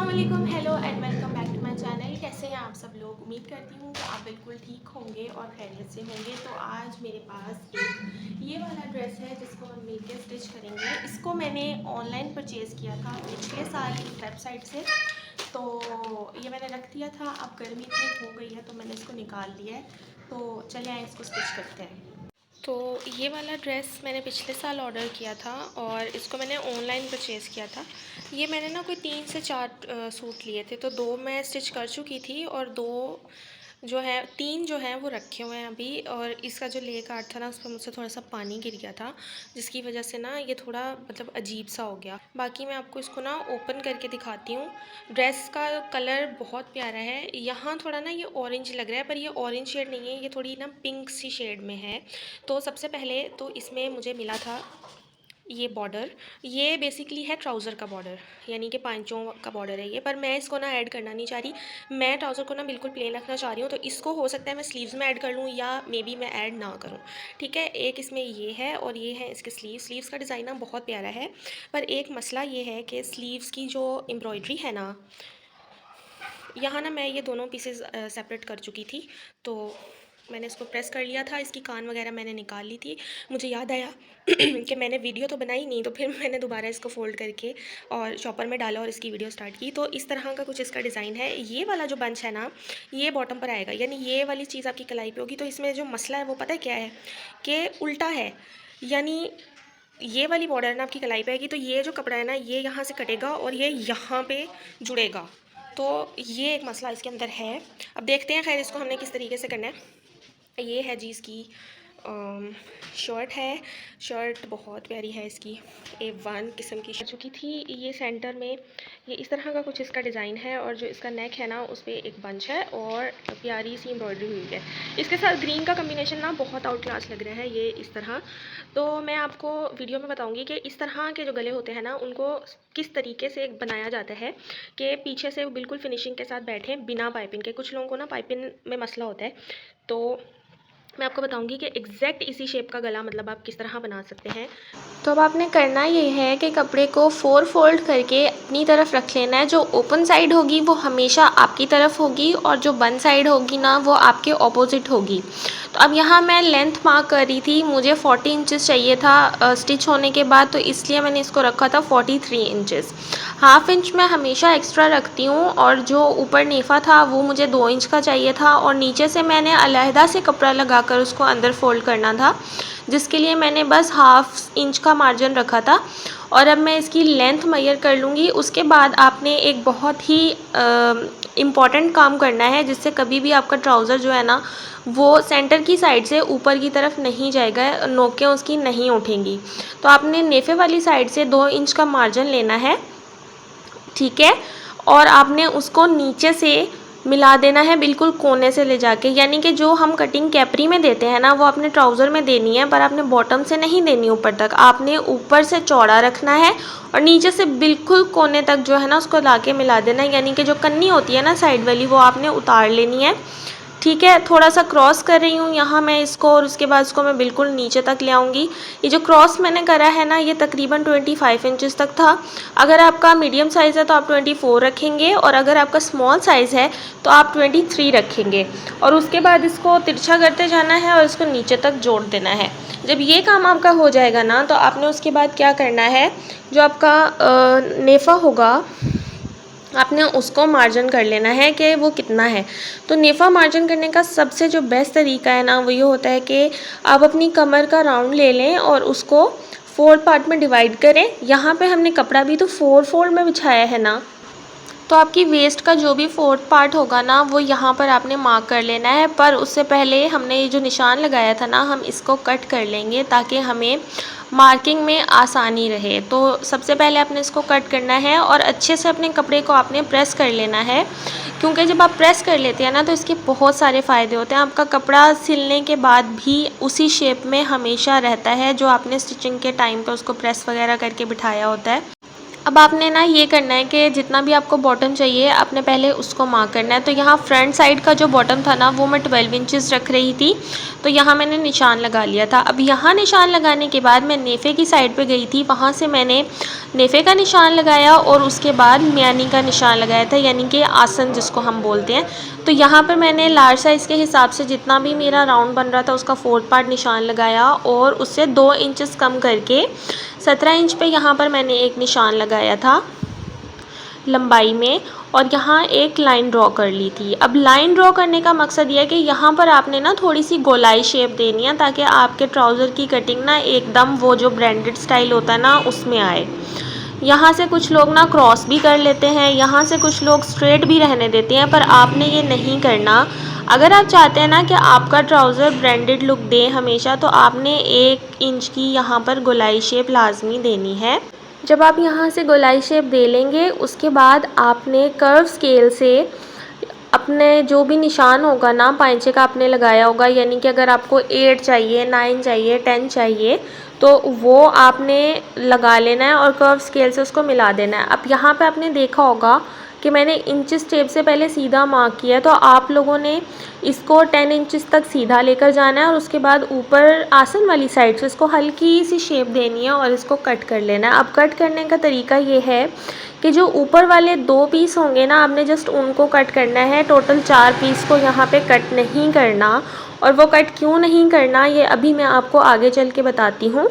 अस्सलामुअलैकुम, hello and welcome back to my channel. कैसे हैं आप सब लोग? उम्मीद करती हूँ कि आप बिल्कुल ठीक होंगे और खैरियत से होंगे। तो आज मेरे पास एक ये वाला ड्रेस है जिसको हम मिलकर स्टिच करेंगे। इसको मैंने ऑनलाइन परचेज़ किया था पिछले साल एक वेबसाइट से। तो ये मैंने रख दिया था, अब गर्मी इतनी हो गई है तो मैंने इसको निकाल लिया है। तो चले आए इसको स्टिच करते हैं। तो ये वाला ड्रेस मैंने पिछले साल ऑर्डर किया था और इसको मैंने ऑनलाइन परचेज़ किया था। ये मैंने ना कोई 3 से 4 सूट लिए थे, तो 2 मैं स्टिच कर चुकी थी और 2 जो है 3 जो हैं वो रखे हुए हैं अभी। और इसका जो लेग आर्ट था ना, उस पर मुझसे थोड़ा सा पानी गिर गया था, जिसकी वजह से ना ये थोड़ा मतलब अजीब सा हो गया। बाकी मैं आपको इसको ना ओपन करके दिखाती हूँ। ड्रेस का कलर बहुत प्यारा है। यहाँ थोड़ा ना ये ऑरेंज लग रहा है, पर ये ऑरेंज शेड नहीं है, ये थोड़ी ना पिंक सी शेड में है। तो सबसे पहले तो इसमें मुझे मिला था ये बॉर्डर। ये बेसिकली है ट्राउज़र का बॉर्डर, यानी कि पांचों का बॉर्डर है ये, पर मैं इसको ना ऐड करना नहीं चाह रही। मैं ट्राउज़र को ना बिल्कुल प्लेन रखना चाह रही हूँ। तो इसको हो सकता है मैं स्लीव्स में ऐड कर लूँ या मे बी मैं ऐड ना करूँ। ठीक है, एक इसमें ये है और ये है इसके स्लीव्स का डिज़ाइन ना बहुत प्यारा है। पर एक मसला ये है कि स्लीव्स की जो एम्ब्रॉयडरी है ना, यहाँ ना मैं ये दोनों पीसेस सेपरेट कर चुकी थी। तो मैंने इसको प्रेस कर लिया था, इसकी कान वगैरह मैंने निकाल ली थी। मुझे याद आया कि मैंने वीडियो तो बनाई नहीं, तो फिर मैंने दोबारा इसको फ़ोल्ड करके और चॉपर में डाला और इसकी वीडियो स्टार्ट की। तो इस तरह का कुछ इसका डिज़ाइन है। ये वाला जो बंच है ना, ये बॉटम पर आएगा, यानी ये वाली चीज़ आपकी कलाई पे होगी। तो इसमें जो मसला है वो पता है क्या है, कि उल्टा है। यानी ये वाली बॉर्डर ना आपकी कलाई पे आएगी, तो ये जो कपड़ा है ना, ये यहाँ से कटेगा और ये यहाँ पे जुड़ेगा। तो ये एक मसला इसके अंदर है। अब देखते हैं खैर इसको हमने किस तरीके से करना है। ये है जी इसकी शर्ट है। शर्ट बहुत प्यारी है, इसकी A1 किस्म की चुकी थी। ये सेंटर में ये इस तरह का कुछ इसका डिज़ाइन है और जो इसका नेक है ना, उस पर एक बंच है और प्यारी सी एम्ब्रॉयडरी हुई है। इसके साथ ग्रीन का कम्बिनेशन ना बहुत आउट क्लास लग रहा है ये इस तरह। तो मैं आपको वीडियो में बताऊंगी कि इस तरह के जो गले होते हैं ना, उनको किस तरीके से बनाया जाता है कि पीछे से बिल्कुल फिनिशिंग के साथ बैठे बिना पाइपिंग के। कुछ लोगों को ना पाइपिंग में मसला होता है, तो मैं आपको बताऊंगी कि एग्जैक्ट इसी शेप का गला मतलब आप किस तरह बना सकते हैं। तो अब आपने करना ये है कि कपड़े को 4 फोल्ड करके अपनी तरफ रख लेना है। जो ओपन साइड होगी वो हमेशा आपकी तरफ होगी और जो बंद साइड होगी ना, वो आपके ऑपोजिट होगी। तो अब यहाँ मैं लेंथ मार्क कर रही थी, मुझे 40 इंचेस चाहिए था स्टिच होने के बाद, तो इसलिए मैंने इसको रखा था 43 इंचेस। हाफ इंच मैं हमेशा एक्स्ट्रा रखती हूँ और जो ऊपर नेफा था वो मुझे 2 इंच का चाहिए था और नीचे से मैंने अलहदा से कपड़ा लगाकर उसको अंदर फोल्ड करना था, जिसके लिए मैंने बस हाफ इंच का मार्जिन रखा था। और अब मैं इसकी लेंथ मेजर कर लूँगी। उसके बाद आपने एक बहुत ही इम्पॉर्टेंट काम करना है, जिससे कभी भी आपका ट्राउज़र जो है ना, वो सेंटर की साइड से ऊपर की तरफ नहीं जाएगा, नोकें उसकी नहीं उठेंगी। तो आपने नेफे वाली साइड से 2 इंच का मार्जिन लेना है, ठीक है। और आपने उसको नीचे से मिला देना है, बिल्कुल कोने से ले जाके। यानी कि जो हम कटिंग कैपरी में देते हैं ना, वो आपने ट्राउज़र में देनी है, पर आपने बॉटम से नहीं देनी ऊपर तक। आपने ऊपर से चौड़ा रखना है और नीचे से बिल्कुल कोने तक जो है ना, उसको लाके मिला देना है। यानी कि जो कन्नी होती है ना साइड वाली, वो आपने उतार लेनी है, ठीक है। थोड़ा सा क्रॉस कर रही हूँ यहाँ मैं इसको, और उसके बाद इसको मैं बिल्कुल नीचे तक ले आऊँगी। ये जो क्रॉस मैंने करा है ना, ये तकरीबन 25 इंचेस तक था। अगर आपका मीडियम साइज़ है तो आप 24 रखेंगे, और अगर आपका स्मॉल साइज़ है तो आप 23 रखेंगे। और उसके बाद इसको तिरछा करते जाना है और इसको नीचे तक जोड़ देना है। जब ये काम आपका हो जाएगा ना, तो आपने उसके बाद क्या करना है, जो आपका नेफा होगा आपने उसको मार्जिन कर लेना है कि वो कितना है। तो नेफा मार्जिन करने का सबसे जो बेस्ट तरीका है ना, वो ये होता है कि आप अपनी कमर का राउंड ले लें और उसको 4 पार्ट में डिवाइड करें। यहाँ पे हमने कपड़ा भी तो 4 फोल्ड में बिछाया है ना, तो आपकी वेस्ट का जो भी 4th पार्ट होगा ना, वो यहाँ पर आपने मार्क कर लेना है। पर उससे पहले हमने ये जो निशान लगाया था ना, हम इसको कट कर लेंगे ताकि हमें मार्किंग में आसानी रहे। तो सबसे पहले आपने इसको कट करना है और अच्छे से अपने कपड़े को आपने प्रेस कर लेना है, क्योंकि जब आप प्रेस कर लेते हैं ना, तो इसके बहुत सारे फ़ायदे होते हैं। आपका कपड़ा सिलने के बाद भी उसी शेप में हमेशा रहता है, जो आपने स्टिचिंग के टाइम पर उसको प्रेस वगैरह करके बिठाया होता है। अब आपने ना ये करना है कि जितना भी आपको बॉटम चाहिए आपने पहले उसको मार्क करना है। तो यहाँ फ्रंट साइड का जो बॉटम था ना वो मैं 12 इंचेस रख रही थी, तो यहाँ मैंने निशान लगा लिया था। अब यहाँ निशान लगाने के बाद मैं नेफ़े की साइड पे गई थी, वहाँ से मैंने नेफ़े का निशान लगाया और उसके बाद म्यानी का निशान लगाया था, यानी कि आसन जिसको हम बोलते हैं। तो यहाँ पर मैंने लार्ज साइज़ के हिसाब से जितना भी मेरा राउंड बन रहा था उसका 4th पार्ट निशान लगाया और उससे 2 इंचेस कम करके 17 इंच पे यहाँ पर मैंने एक निशान लगाया था लंबाई में, और यहाँ एक लाइन ड्रॉ कर ली थी। अब लाइन ड्रॉ करने का मकसद ये है कि यहाँ पर आपने ना थोड़ी सी गोलाई शेप देनी है ताकि आपके ट्राउज़र की कटिंग ना एकदम वो जो ब्रांडेड स्टाइल होता है ना उसमें आए। यहाँ से कुछ लोग ना क्रॉस भी कर लेते हैं, यहाँ से कुछ लोग स्ट्रेट भी रहने देते हैं, पर आपने ये नहीं करना। अगर आप चाहते हैं ना कि आपका ट्राउज़र ब्रांडेड लुक दे हमेशा, तो आपने 1 इंच की यहाँ पर गोलाई शेप लाजमी देनी है। जब आप यहाँ से गोलाई शेप दे लेंगे उसके बाद आपने कर्व स्केल से अपने जो भी निशान होगा ना पाइंचे का आपने लगाया होगा, यानी कि अगर आपको 8 चाहिए, 9 चाहिए, 10 चाहिए तो वो आपने लगा लेना है और कर्व स्केल से उसको मिला देना है। अब यहाँ पे आपने देखा होगा कि मैंने इंचेस टेप से पहले सीधा मार्क किया है, तो आप लोगों ने इसको 10 इंचेस तक सीधा लेकर जाना है और उसके बाद ऊपर आसन वाली साइड से इसको हल्की सी शेप देनी है और इसको कट कर लेना है। अब कट करने का तरीका ये है कि जो ऊपर वाले 2 पीस होंगे ना आपने जस्ट उनको कट करना है, टोटल 4 पीस को यहाँ पे कट नहीं करना। और वो कट क्यों नहीं करना ये अभी मैं आपको आगे चल के बताती हूँ।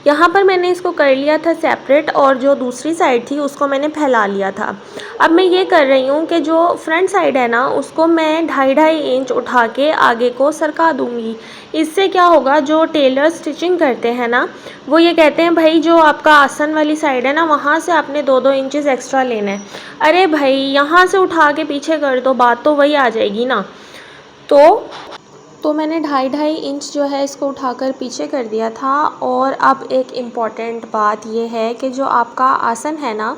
यहाँ पर मैंने इसको कर लिया था सेपरेट और जो दूसरी साइड थी उसको मैंने फैला लिया था। अब मैं ये कर रही हूँ कि जो फ्रंट साइड है ना उसको मैं 2.5 इंच उठा के आगे को सरका दूँगी। इससे क्या होगा, जो टेलर स्टिचिंग करते हैं ना वो ये कहते हैं भाई जो आपका आसन वाली साइड है ना वहाँ से आपने 2-2 इंचेस एक्स्ट्रा लेना है। अरे भाई यहाँ से उठा के पीछे कर दो, बात तो वही आ जाएगी ना। तो मैंने 2.5 इंच जो है इसको उठाकर पीछे कर दिया था। और अब एक इम्पॉर्टेंट बात ये है कि जो आपका आसन है ना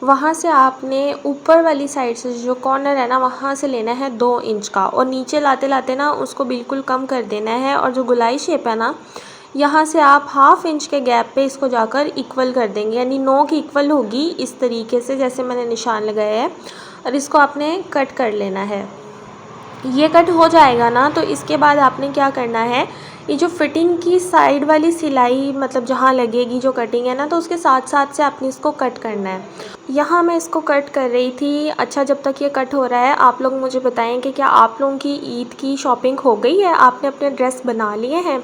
वहाँ से आपने ऊपर वाली साइड से जो कॉर्नर है ना वहाँ से लेना है 2 इंच का, और नीचे लाते लाते ना उसको बिल्कुल कम कर देना है। और जो गोलाई शेप है ना यहाँ से आप 1/2 इंच के गैप पे इसको जाकर इक्वल कर देंगे, यानी नोक इक्वल होगी इस तरीके से जैसे मैंने निशान लगाया है। और इसको आपने कट कर लेना है। ये कट हो जाएगा ना तो इसके बाद आपने क्या करना है, ये जो फिटिंग की साइड वाली सिलाई मतलब जहाँ लगेगी जो कटिंग है ना तो उसके साथ साथ से आपने इसको कट करना है। यहाँ मैं इसको कट कर रही थी। अच्छा, जब तक ये कट हो रहा है आप लोग मुझे बताएं कि क्या आप लोगों की ईद की शॉपिंग हो गई है, आपने अपने ड्रेस बना लिए हैं।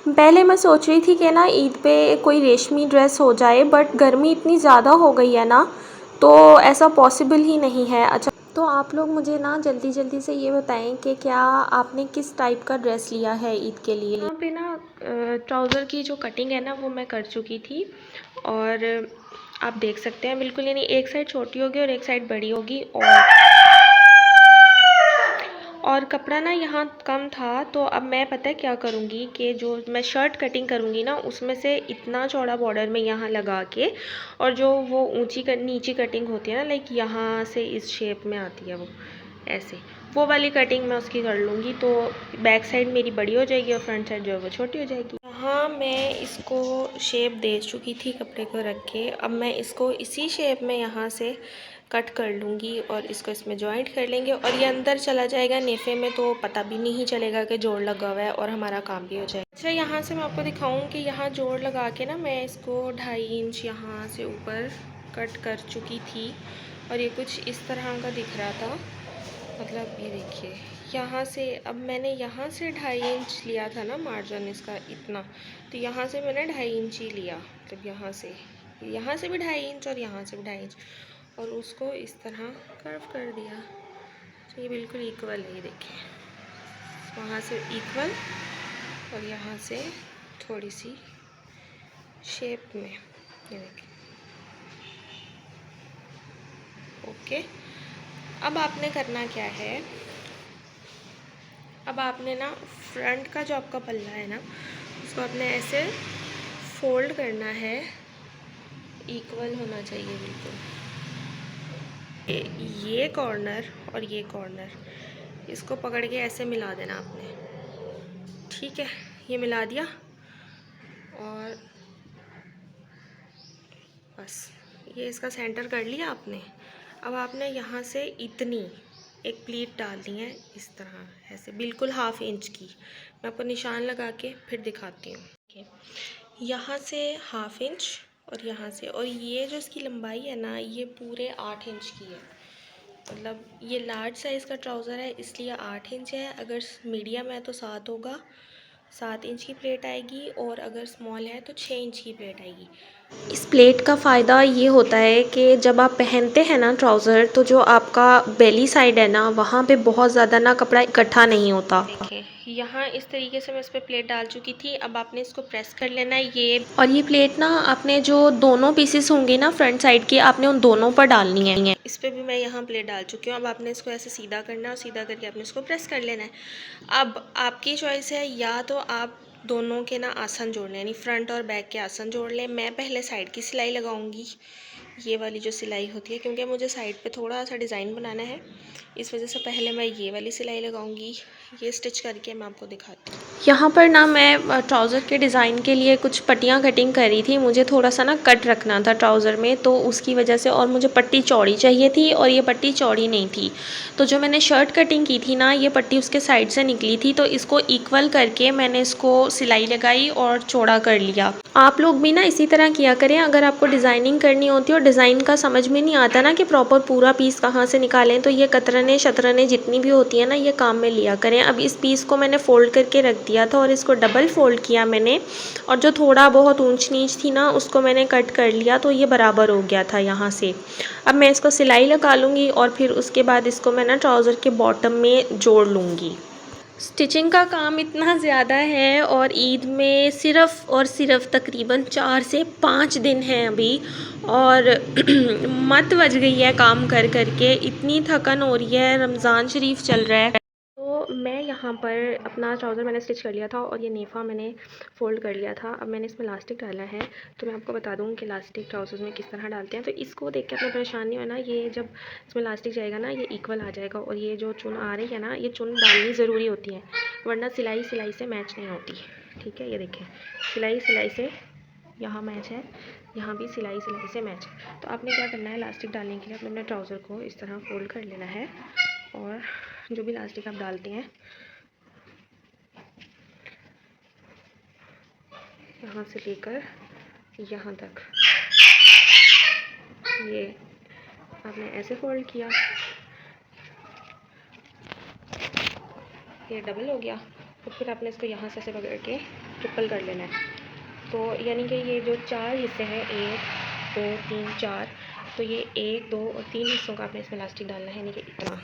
पहले मैं सोच रही थी कि ना ईद पे कोई रेशमी ड्रेस हो जाए, बट गर्मी इतनी ज़्यादा हो गई है ना तो ऐसा पॉसिबल ही नहीं है। अच्छा, तो आप लोग मुझे ना जल्दी जल्दी से ये बताएं कि क्या आपने किस टाइप का ड्रेस लिया है ईद के लिए। यहाँ पे ना ट्राउज़र की जो कटिंग है ना वो मैं कर चुकी थी और आप देख सकते हैं बिल्कुल, यानी एक साइड छोटी होगी और एक साइड बड़ी होगी। और कपड़ा ना यहाँ कम था, तो अब मैं पता है क्या करूँगी कि जो मैं शर्ट कटिंग करूँगी ना उसमें से इतना चौड़ा बॉर्डर में यहाँ लगा के, और जो वो नीची कटिंग होती है ना लाइक यहाँ से इस शेप में आती है वो ऐसे, वो वाली कटिंग मैं उसकी कर लूँगी। तो बैक साइड मेरी बड़ी हो जाएगी और फ्रंट साइड जो है वो छोटी हो जाएगी। यहाँ मैं इसको शेप दे चुकी थी कपड़े को रख के। अब मैं इसको इसी शेप में यहाँ से कट कर लूँगी और इसको इसमें जॉइंट कर लेंगे और ये अंदर चला जाएगा नेफे में, तो पता भी नहीं चलेगा कि जोड़ लगा हुआ है और हमारा काम भी हो जाएगा। अच्छा, यहाँ से मैं आपको दिखाऊँ कि यहाँ जोड़ लगा के ना मैं इसको 2.5 इंच यहाँ से ऊपर कट कर चुकी थी और ये कुछ इस तरह का दिख रहा था। मतलब ये देखिए यहाँ से, अब मैंने यहाँ से 2.5 इंच लिया था ना मार्जिन इसका इतना, तो यहाँ से मैंने 2.5 इंच ही लिया। मतलब यहाँ से भी 2.5 इंच और यहाँ से भी 2.5 इंच और उसको इस तरह कर्व कर दिया। तो ये बिल्कुल इक्वल है, ये देखिए वहाँ से इक्वल और यहाँ से थोड़ी सी शेप में, ये देखिए। ओके, अब आपने करना क्या है, अब आपने ना फ्रंट का जो आपका पल्ला है ना उसको आपने ऐसे फोल्ड करना है, इक्वल होना चाहिए बिल्कुल। ये कॉर्नर और ये कॉर्नर इसको पकड़ के ऐसे मिला देना आपने, ठीक है। ये मिला दिया और बस ये इसका सेंटर कर लिया आपने। अब आपने यहाँ से इतनी एक प्लीट डालनी है इस तरह, ऐसे बिल्कुल ½ इंच की। मैं आपको निशान लगा के फिर दिखाती हूँ। यहाँ से ½ इंच और यहाँ से, और ये जो इसकी लंबाई है ना, ये पूरे 8 इंच की है। मतलब ये लार्ज साइज़ का ट्राउज़र है इसलिए 8 इंच है। अगर मीडियम है तो 7 होगा, 7 इंच की प्लेट आएगी, और अगर स्मॉल है तो 6 इंच की प्लेट आएगी। इस प्लेट का फ़ायदा ये होता है कि जब आप पहनते हैं ना ट्राउज़र, तो जो आपका बेली साइड है ना, वहाँ पे बहुत ज़्यादा ना कपड़ा इकट्ठा नहीं होता। देखें यहाँ इस तरीके से मैं इस पर प्लेट डाल चुकी थी। अब आपने इसको प्रेस कर लेना है ये, और ये प्लेट ना आपने जो दोनों पीसेस होंगे ना फ्रंट साइड के, आपने उन दोनों पर डालनी है। इस पर भी मैं यहाँ प्लेट डाल चुकी हूँ। अब आपने इसको ऐसे सीधा करना है और सीधा करके आपने इसको प्रेस कर लेना है। अब आपकी चॉइस है, या तो आप दोनों के ना आसन जोड़ लें, यानी फ्रंट और बैक के आसन जोड़ लें। मैं पहले साइड की सिलाई लगाऊंगी, ये वाली जो सिलाई होती है, क्योंकि मुझे साइड पे थोड़ा सा डिज़ाइन बनाना है, इस वजह से पहले मैं ये वाली सिलाई लगाऊंगी। ये स्टिच करके मैं आपको दिखाती हूँ। यहाँ पर ना मैं ट्राउज़र के डिज़ाइन के लिए कुछ पट्टियाँ कटिंग करी थी। मुझे थोड़ा सा ना कट रखना था ट्राउज़र में, तो उसकी वजह से, और मुझे पट्टी चौड़ी चाहिए थी और ये पट्टी चौड़ी नहीं थी। तो जो मैंने शर्ट कटिंग की थी ना, ये पट्टी उसके साइड से निकली थी, तो इसको इक्वल करके मैंने इसको सिलाई लगाई और चौड़ा कर लिया। आप लोग भी ना इसी तरह किया करें। अगर आपको डिज़ाइनिंग करनी होती है और डिज़ाइन का समझ में नहीं आता ना कि प्रॉपर पूरा पीस कहाँ से निकालें, तो ये कतरने शतरने जितनी भी होती है ना, ये काम में लिया करें। अब इस पीस को मैंने फ़ोल्ड करके रख दिया था और इसको डबल फ़ोल्ड किया मैंने, और जो थोड़ा बहुत ऊंच नीच थी ना, उसको मैंने कट कर लिया, तो ये बराबर हो गया था यहाँ से। अब मैं इसको सिलाई लगा लूँगी और फिर उसके बाद इसको मैं ना ट्राउज़र के बॉटम में जोड़ लूँगी। स्टिचिंग का काम इतना ज़्यादा है, और ईद में सिर्फ़ और सिर्फ तकरीबन 4 से 5 दिन हैं अभी, और मत बज गई है काम कर कर के। इतनी थकन हो रही है, रमज़ान शरीफ चल रहा है। तो मैं यहाँ पर अपना ट्राउज़र मैंने स्टिच कर लिया था, और ये नेफ़ा मैंने फ़ोल्ड कर लिया था। अब मैंने इसमें इलास्टिक डाला है, तो मैं आपको बता दूँ कि इलास्टिक ट्राउज़र्स में किस तरह डालते हैं। तो इसको देख के अपना परेशान नहीं होना, ये जब इसमें इलास्टिक जाएगा ना, ये इक्वल आ जाएगा। और ये जो चुन आ रही है ना, ये चुन डालनी ज़रूरी होती है, वरना सिलाई से मैच नहीं होती। ठीक है, ये देखें, सिलाई से यहाँ मैच है, यहाँ भी सिलाई से मैच है। तो आपने क्या करना है, इलास्टिक डालने के लिए आपने अपने ट्राउज़र को इस तरह फ़ोल्ड कर लेना है, और जो भी इलास्टिक आप डालते हैं यहाँ से लेकर यहाँ तक, ये आपने ऐसे फ़ोल्ड किया, ये डबल हो गया, तो फिर आपने इसको यहाँ से ऐसे पकड़ के ट्रिपल कर लेना है। तो यानी कि ये जो 4 हिस्से हैं, 1 2 3 4, तो ये 1 2 और 3 हिस्सों का आपने इसमें इलास्टिक डालना है, यानी कि इतना।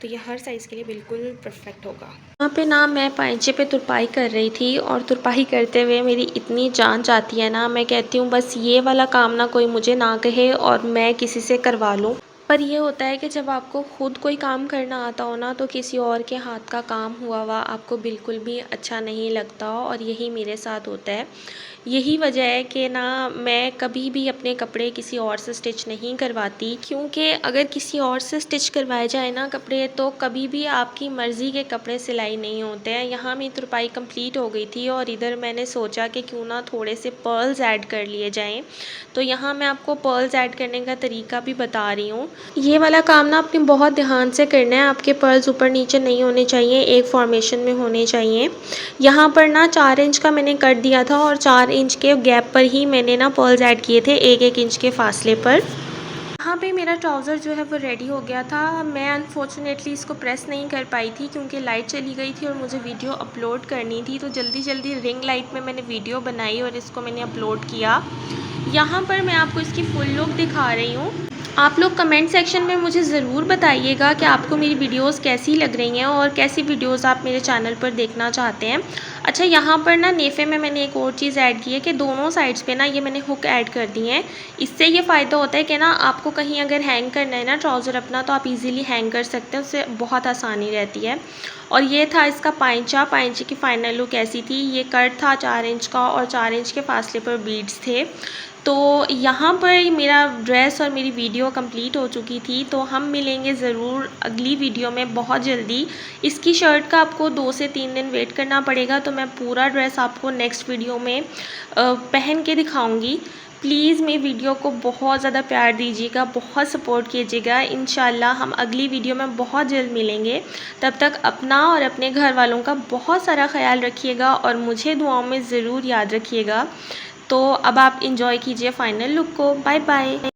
तो ये हर साइज़ के लिए बिल्कुल परफेक्ट होगा। यहाँ पे ना मैं पाइंचे पे तुरपाई कर रही थी, और तुरपाई करते हुए मेरी इतनी जान जाती है ना, मैं कहती हूँ बस ये वाला काम ना कोई मुझे ना कहे और मैं किसी से करवा लूँ। पर ये होता है कि जब आपको खुद कोई काम करना आता हो ना, तो किसी और के हाथ का काम हुआ हुआ आपको बिल्कुल भी अच्छा नहीं लगता हो, और यही मेरे साथ होता है। यही वजह है कि ना मैं कभी भी अपने कपड़े किसी और से स्टिच नहीं करवाती, क्योंकि अगर किसी और से स्टिच करवाए जाए ना कपड़े, तो कभी भी आपकी मर्ज़ी के कपड़े सिलाई नहीं होते हैं। यहाँ मेरी तुरपाई कंप्लीट हो गई थी, और इधर मैंने सोचा कि क्यों ना थोड़े से पर्ल्स ऐड कर लिए जाएं। तो यहाँ मैं आपको पर्ल्स ऐड करने का तरीका भी बता रही हूँ। ये वाला काम ना आपने बहुत ध्यान से करना है। आपके पर्ल्स ऊपर नीचे नहीं होने चाहिए, एक फॉर्मेशन में होने चाहिए। यहाँ पर ना 4 इंच का मैंने कट दिया था, और 4 इंच के गैप पर ही मैंने ना पर्ल्स ऐड किए थे, 1-1 इंच के फासले पर। यहाँ पे मेरा ट्राउज़र जो है वो रेडी हो गया था। मैं अनफॉर्चुनेटली इसको प्रेस नहीं कर पाई थी, क्योंकि लाइट चली गई थी और मुझे वीडियो अपलोड करनी थी। तो जल्दी रिंग लाइट में मैंने वीडियो बनाई और इसको मैंने अपलोड किया। यहाँ पर मैं आपको इसकी फुल लुक दिखा रही हूँ। आप लोग कमेंट सेक्शन में मुझे ज़रूर बताइएगा कि आपको मेरी वीडियोस कैसी लग रही हैं, और कैसी वीडियोस आप मेरे चैनल पर देखना चाहते हैं। अच्छा, यहाँ पर ना नेफ़े में मैंने एक और चीज़ ऐड की है कि दोनों साइड्स पे ना ये मैंने हुक ऐड कर दी हैं। इससे ये फ़ायदा होता है कि ना आपको कहीं अगर हैंग करना है ना ट्राउज़र अपना, तो आप इजीली हैंग कर सकते हैं, उससे बहुत आसानी रहती है। और ये था इसका पाइंचे की फ़ाइनल लुक ऐसी थी। ये कट था 4 इंच का, और 4 इंच के फासले पर बीड्स थे। तो यहाँ पर मेरा ड्रेस और मेरी वीडियो कंप्लीट हो चुकी थी। तो हम मिलेंगे ज़रूर अगली वीडियो में बहुत जल्दी। इसकी शर्ट का आपको 2 से 3 दिन वेट करना पड़ेगा, तो मैं पूरा ड्रेस आपको नेक्स्ट वीडियो में पहन के दिखाऊंगी। प्लीज़ मेरी वीडियो को बहुत ज़्यादा प्यार दीजिएगा, बहुत सपोर्ट कीजिएगा। इंशाल्लाह हम अगली वीडियो में बहुत जल्द मिलेंगे। तब तक अपना और अपने घर वालों का बहुत सारा ख्याल रखिएगा और मुझे दुआओं में ज़रूर याद रखिएगा। तो अब आप इंजॉय कीजिए फाइनल लुक को। Bye bye.